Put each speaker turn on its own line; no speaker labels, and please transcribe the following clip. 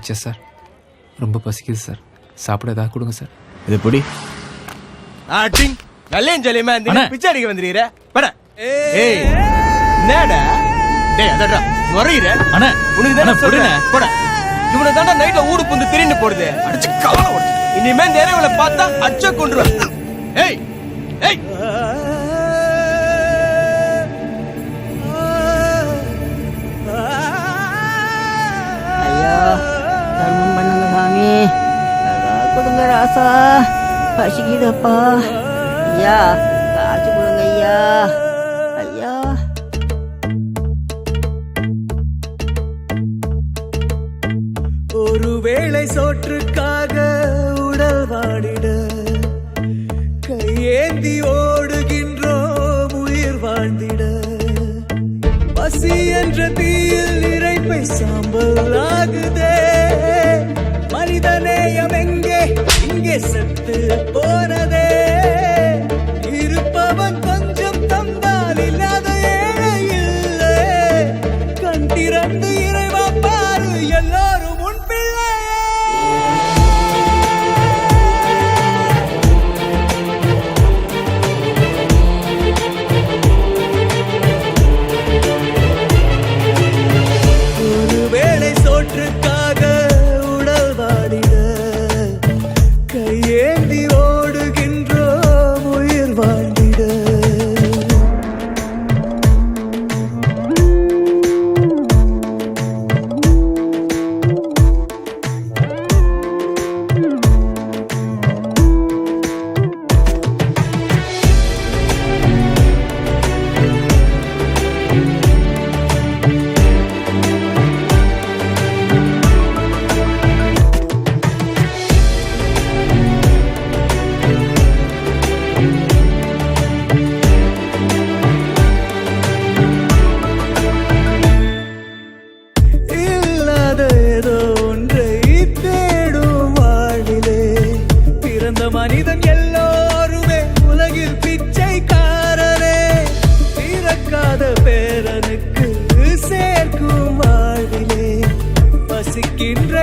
Sir ரொம்ப பசிக்குது sir, சாப்பிட ஏதாவது கொடுங்க சார்.
இது பொடி
ஆட்டிங் நல்லேன் ஜலியமா இந்த பிச்சை அடிக்க வந்துறீர பட. ஏய் என்னடா டேய் அதடா முறையிற
அண்ணா
உனக்கு தான சொல்றேன் போட. இவனை தாண்டா நைட்ல ஊடு புந்து திரின்னு போடுது, அடிச்சு கவல ஓடு. இனிமே நேரவளை பார்த்தா அச்ச கொன்றுவ. ஏய் ஏய்
ஐயா தர்மம் பண்ணுங்க சாமி, கொடுங்க ராசா, பசிக்குதப்பா. ஐயா காசு கொடுங்க ஐயா. ஐயா
ஒருவேளை சோற்றுக்காக உடல் வாடிட கையேந்தி ஓடுகின்றோம் உயிர் வாழ்ந்திட. பசி என்ற தீயில் இறைப்பை சாம்பல் ஆகுதே. மனிதநேயம் எங்கே இங்கே செத்து போனதே. இருப்பவன் கொஞ்சம் தந்தால் இல்லாத ஏழை இல்லை. கண் திறந்து இறைவா பாரு எல்லாரும் உன் பிள்ளை. ஒருவேளை சோற்றுக்காக உடல் வாடிட கையேந்தி ஓடுகின்றோம் உயிர் வாழ்ந்திட. இல்லாத ஏதோ ஒன்றை தேடும் வாழ்விலே பிறந்த மனிதன் எல்லோருமே உலகில் பிச்சைக்காரரே. பிறக்காத பேரனுக்கு சேர்க்கும் வாழ்விலே பசிக்கின்ற